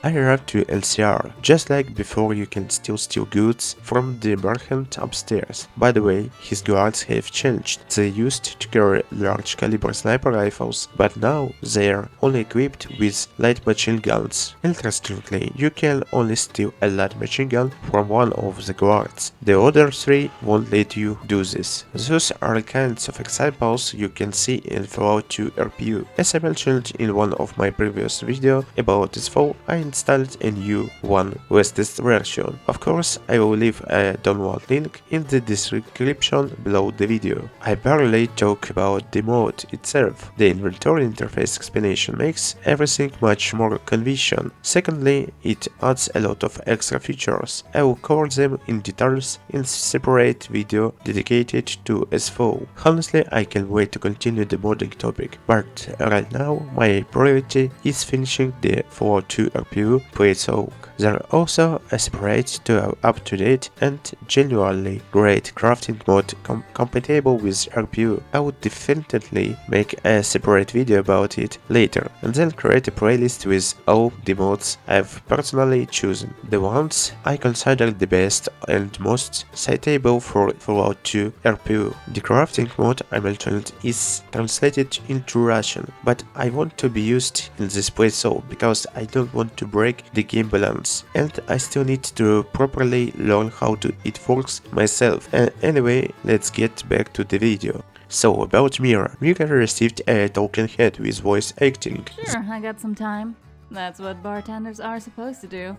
I arrived to NCR. Just like before, you can still steal goods from the merchant upstairs. By the way, his guards have changed. They used to carry large caliber sniper rifles, but now they're only equipped with light machine guns. Interestingly, you can only steal a light machine gun from one of the guards. The other three won't let you do this. Those are the kinds of examples you can see in Fallout 2 RPU. As I mentioned in one of my previous videos about this fall, I installed a new one with this version. Of course, I will leave a download link in the description below the video. I barely talk about the mod itself. The inventory interface explanation makes everything much more convenient. Secondly, it adds a lot of extra features. I will cover them in details in a separate video dedicated to SFO. Honestly, I can't wait to continue the modding topic, but right now my priority is finishing the Fallout 2 RPU playthrough. There are also a separate up-to-date and genuinely great crafting mod compatible with RPU. I would definitely make a separate video about it later, and then create a playlist with all the mods I've personally chosen, the ones I consider the best and most suitable for Fallout 2 RPU. The crafting mod I mentioned is translated into Russian, but I want to be used in this playthrough because I don't want to break the game balance, and I still need to properly learn how it works myself. Anyway, let's get back to the video. So, about Mira. Mira received a token head with voice acting. Sure, I got some time. That's what bartenders are supposed to do.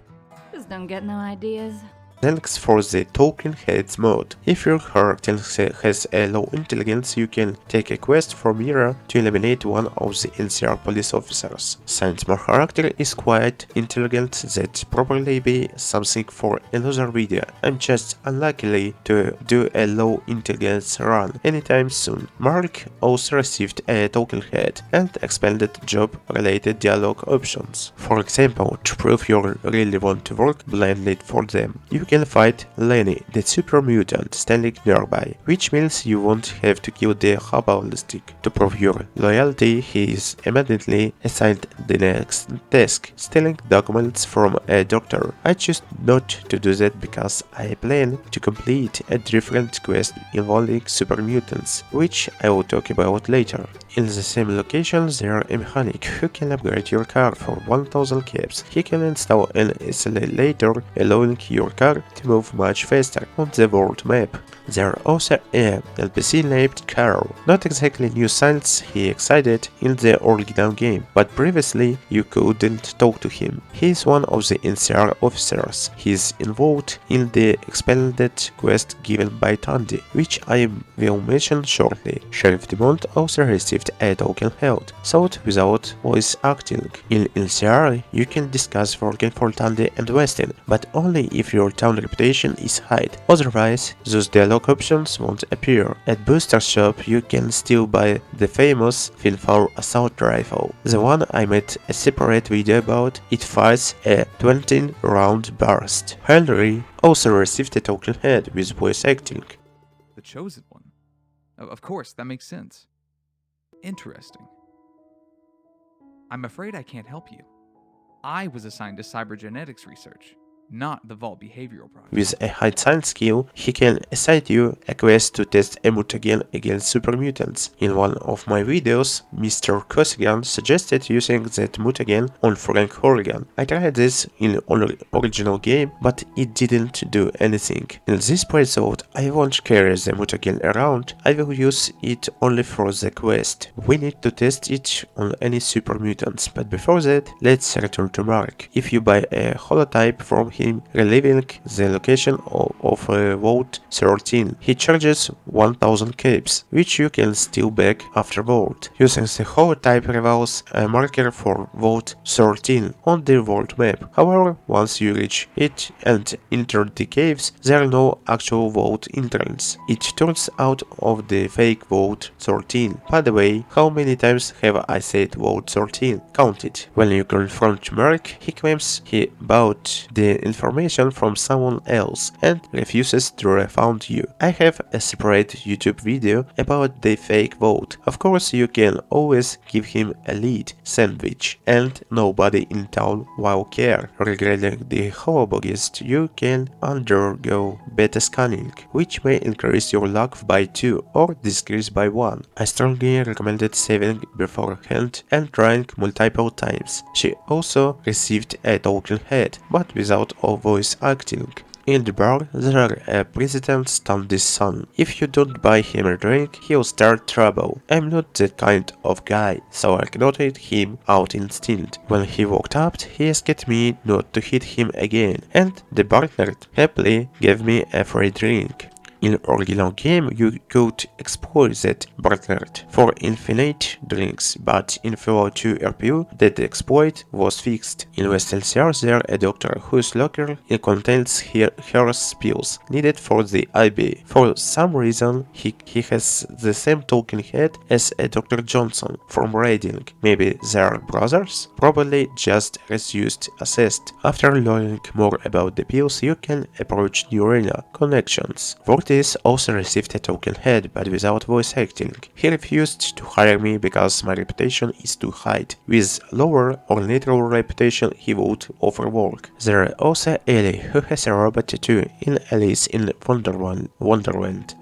Just don't get no ideas. Thanks for the Token Heads mod. If your character has a low intelligence, you can take a quest from Mira to eliminate one of the NCR police officers. Since my character is quite intelligent, that'd probably be something for another video. I'm just unlikely to do a low intelligence run anytime soon. Mark also received a Token Head and expanded job-related dialogue options. For example, to prove you really want to work blindly for them, you can fight Lenny, the super mutant standing nearby, which means you won't have to kill the Habalistic. To prove your loyalty, he is immediately assigned the next task, stealing documents from a doctor. I choose not to do that because I plan to complete a different quest involving super mutants, which I will talk about later. In the same location, there is a mechanic who can upgrade your car for 1000 caps. He can install an accelerator, allowing your car to move much faster on the world map. There are also a NPC named Carl. Not exactly new science he excited in the original game, but previously you couldn't talk to him. He is one of the NCR officers. He is involved in the expanded quest given by Tandy, which I will mention shortly. Sheriff Demont also received a token held, thought without voice acting. In NCR, you can discuss working for Tandy and Westin, but only if your town reputation is high. Otherwise, those dialogue options won't appear. At Booster Shop, you can still buy the famous Finfar assault rifle, the one I made a separate video about. It fires a 20-round burst. Henry also received a token head with voice acting. The chosen one. Of course, that makes sense. Interesting. I'm afraid I can't help you. I was assigned to cybergenetics research, not the Vault Behavioral Project. With a high science skill, he can assign you a quest to test a mutagen against super mutants. In one of my videos, Mr. Cossigan suggested using that mutagen on Frank Horrigan. I tried this in original game, but it didn't do anything. In this playthrough, I won't carry the mutagen around, I will use it only for the quest. We need to test it on any super mutants, but before that, let's return to Mark. If you buy a holotype from him, relieving the location of Vault 13. He charges 1000 capes, which you can steal back after Vault. Using the holotype reveals a marker for Vault 13 on the Vault map. However, once you reach it and enter the caves, there are no actual Vault entrance. It turns out of the fake Vault 13. By the way, how many times have I said Vault 13? Count it. When you confront Mark, he claims he bought the information from someone else and refuses to refund you. I have a separate YouTube video about the fake vote. Of course, you can always give him a lead sandwich, and nobody in town will care. Regarding the holobogist, you can undergo beta scanning, which may increase your luck by 2 or decrease by 1. I strongly recommended saving beforehand and trying multiple times. She also received a talking head, but without a voice acting. In the bar, there a president Stanley's son. If you don't buy him a drink, he'll start trouble. I'm not that kind of guy, so I ignored him out instinct. When he walked up, he asked me not to hit him again, and the bartender happily gave me a free drink. In original game, you could exploit that bartender for infinite drinks, but in Fallout 2 RPU, that exploit was fixed. In West NCR, there a doctor whose locker contains her pills needed for the IB. For some reason, he has the same talking head as a Dr. Johnson from Reading. Maybe they're brothers? Probably just reduced assessed. After learning more about the pills, you can approach new arena connections. Vortis also received a talking head, but without voice acting. He refused to hire me because my reputation is too high. With lower or neutral reputation, he would overwork. There is also Ellie, who has a robot tattoo in Alice in Wonderland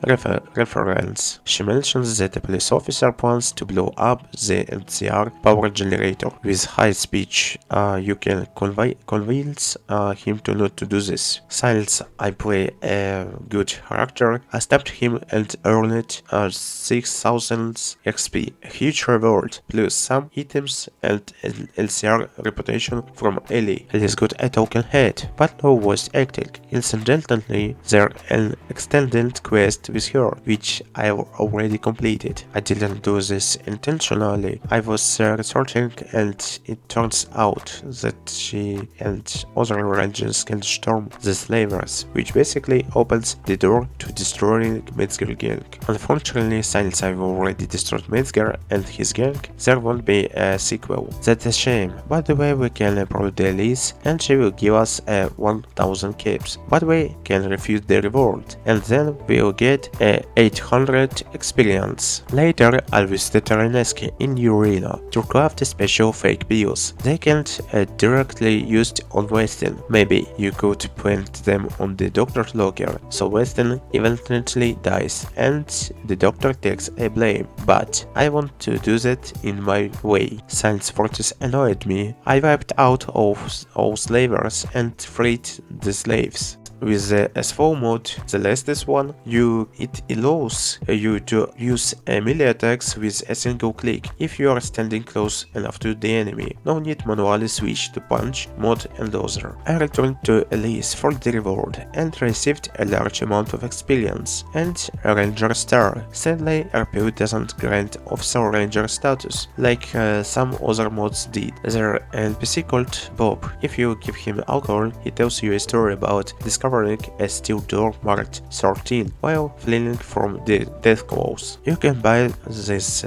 reference. She mentions that a police officer plans to blow up the NCR power generator. With high speech, you can convince him to not to do this. Since I play a good character, I stabbed him and earned 6000 XP, a huge reward, plus some items and an LCR reputation from Ellie. Ellie's got a token head, but no voice acting. Incidentally, there's an extended quest with her, which I already completed. I didn't do this intentionally. I was researching, and it turns out that she and other rangers can storm the slavers, which basically opens the door to destroying Metzger gang. Unfortunately, since I've already destroyed Metzger and his gang, there won't be a sequel. That's a shame. By the way, we can approach the Elise and she will give us 1000 caps, but we can refuse the reward, and then we'll get 800 experience. Later, I'll visit Taraneski in New Arena to craft special fake pills. They can't directly used on Weston. Maybe you could plant them on the doctor's locker, so Weston eventually dies and the doctor takes a blame. But I want to do that in my way. Since Fortis annoyed me, I wiped out all slavers and freed the slaves. With the S4 mode, the latest one, it allows you to use melee attacks with a single click if you are standing close enough to the enemy. No need manually switch to punch mode and other. I returned to Elise for the reward and received a large amount of experience and a ranger star. Sadly, RPU doesn't grant officer ranger status like some other mods did. There's an NPC called Bob. If you give him alcohol, he tells you a story about discovering a steel door marked 13 while fleeing from the death claws. You can buy this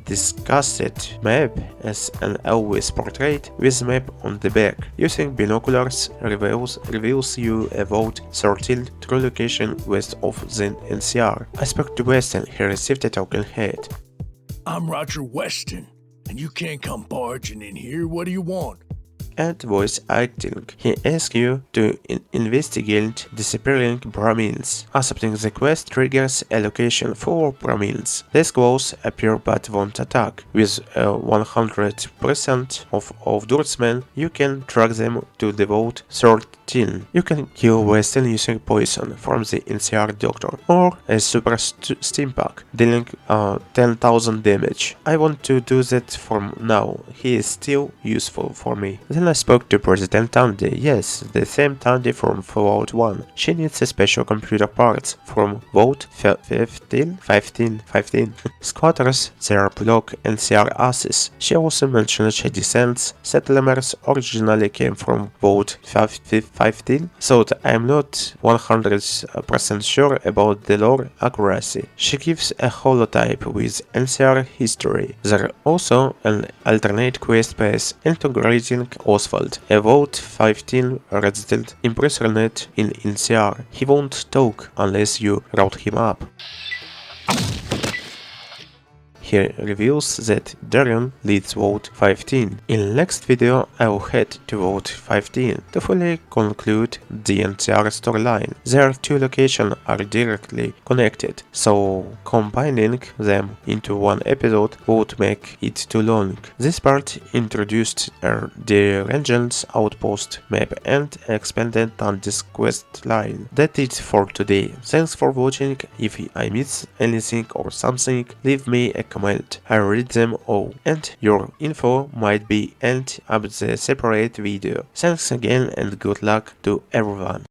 disgusted map as an always portrait with map on the back. Using binoculars reveals you a Vault 13 true location west of the NCR. I spoke to Weston. He received a token head. I'm Roger Weston, and you can't come barging in here. What do you want? And voice acting. He asks you to investigate disappearing Brahmins. Accepting the quest triggers a location for Brahmins. These claws appear but won't attack. With 100% of Doorsmen, you can track them to the Vault 13. You can kill Weston using poison from the NCR doctor or a super steampack, dealing 10,000 damage. I want to do that from now. He is still useful for me. Then I spoke to President Tandy. Yes, the same Tandy from Fallout 1. She needs a special computer parts from Vault 15. Squatters their block NCR asses. She also mentioned she descends settlers originally came from Vault 15, so I am not 100% sure about the lore accuracy. She gives a holotype with NCR history. There also an alternate quest path integrating Oswald, a Vote 15 resident impersonator in NCR. He won't talk unless you route him up. He reveals that Darian leads Vote 15. In next video I will head to Vote 15 to fully conclude the NCR storyline. Their two locations are directly connected, so combining them into one episode would make it too long. This part introduced the Regent's Outpost map and expanded on this quest line. That's it for today. Thanks for watching. If I miss anything or something, leave me a comment. I read them all, and your info might be end up the separate video. Thanks again and good luck to everyone.